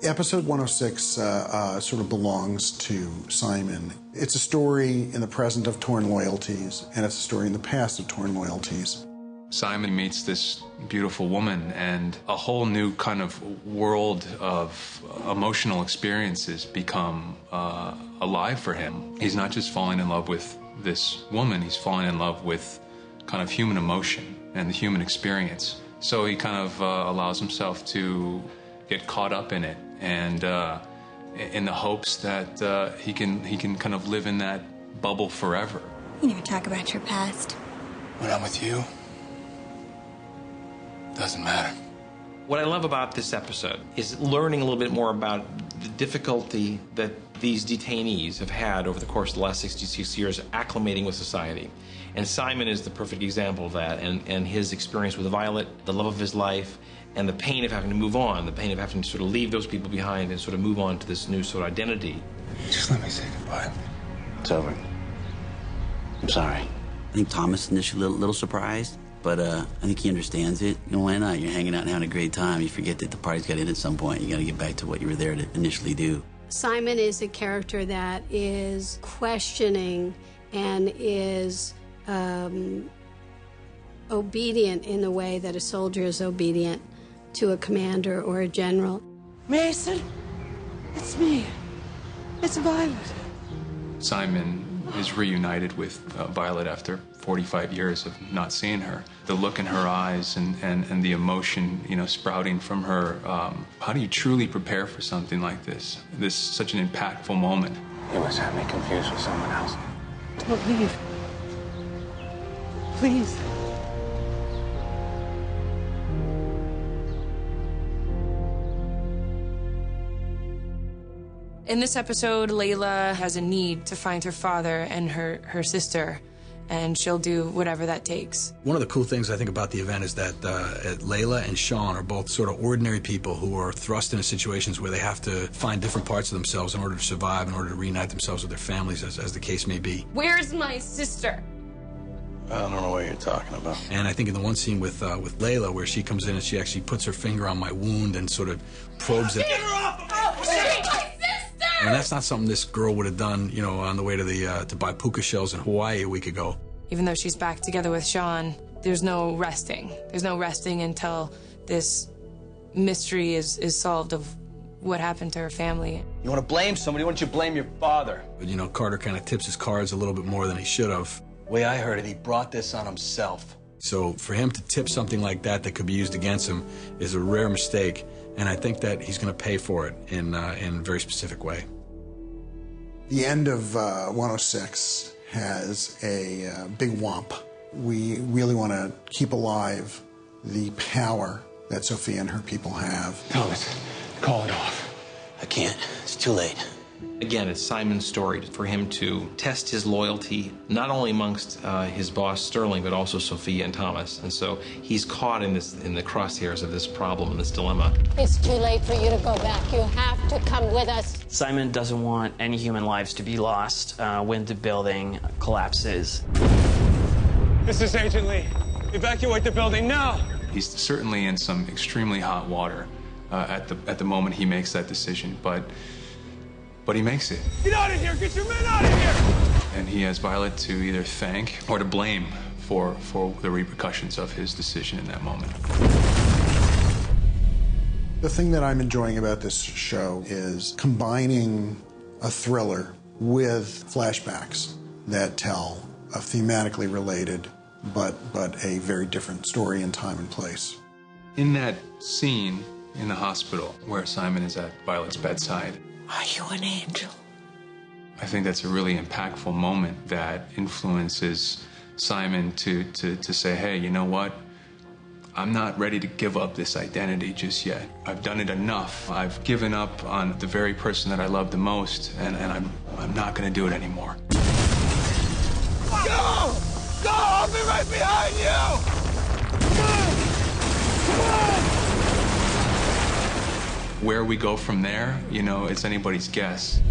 Episode 106 sort of belongs to Simon. It's a story in the present of torn loyalties, and it's a story in the past of torn loyalties. Simon meets this beautiful woman, and a whole new kind of world of emotional experiences become alive for him. He's not just falling in love with this woman, he's falling in love with kind of human emotion and the human experience. So he kind of allows himself to get caught up in it, and in the hopes that he can kind of live in that bubble forever. You never talk about your past. When I'm with you, doesn't matter. What I love about this episode is learning a little bit more about the difficulty that these detainees have had over the course of the last 66 years acclimating with society. And Simon is the perfect example of that, and his experience with Violet, the love of his life, and the pain of having to move on, the pain of having to sort of leave those people behind and sort of move on to this new sort of identity. Just let me say goodbye. It's over. I'm sorry. I think Thomas initially a little surprised, but I think he understands it. You know, why not? You're hanging out and having a great time. You forget that the party's got to end at some point. You got to get back to what you were there to initially do. Simon is a character that is questioning and is obedient in the way that a soldier is obedient to a commander or a general. Mason, it's me. It's Violet. Simon is reunited with Violet after 45 years of not seeing her. The look in her eyes and the emotion, you know, sprouting from her. How do you truly prepare for something like this? This is such an impactful moment. You must have me confused with someone else. Don't leave. Please. In this episode, Layla has a need to find her father and her sister, and she'll do whatever that takes. One of the cool things I think about the event is that Layla and Sean are both sort of ordinary people who are thrust into situations where they have to find different parts of themselves in order to survive, in order to reunite themselves with their families, as the case may be. Where's my sister? I don't know what you're talking about. And I think in the one scene with Layla, where she comes in and she actually puts her finger on my wound and sort of probes it. Get her off of me! Oh, she's my sister! And that's not something this girl would have done, you know, on the way to buy puka shells in Hawaii a week ago. Even though she's back together with Sean, there's no resting. There's no resting until this mystery is solved of what happened to her family. You want to blame somebody, why don't you blame your father? But, you know, Carter kind of tips his cards a little bit more than he should have. The way I heard it, he brought this on himself. So for him to tip something like that could be used against him is a rare mistake, and I think that he's going to pay for it in a very specific way. The end of 106 has a big whomp. We really want to keep alive the power that Sophia and her people have. Thomas, call it off. I can't. It's too late. Again, it's Simon's story for him to test his loyalty, not only amongst his boss, Sterling, but also Sophia and Thomas. And so he's caught in the crosshairs of this problem and this dilemma. It's too late for you to go back. You have to come with us. Simon doesn't want any human lives to be lost when the building collapses. This is Agent Lee. Evacuate the building now. He's certainly in some extremely hot water at the moment he makes that decision, but he makes it. Get out of here! Get your men out of here! And he has Violet to either thank or to blame for the repercussions of his decision in that moment. The thing that I'm enjoying about this show is combining a thriller with flashbacks that tell a thematically related but a very different story in time and place. In that scene in the hospital where Simon is at Violet's bedside, are you an angel? I think that's a really impactful moment that influences Simon to say, hey, you know what? I'm not ready to give up this identity just yet. I've done it enough. I've given up on the very person that I love the most, and I'm not going to do it anymore. Go! Go! I'll be right behind you! Come on! Where we go from there, you know, it's anybody's guess.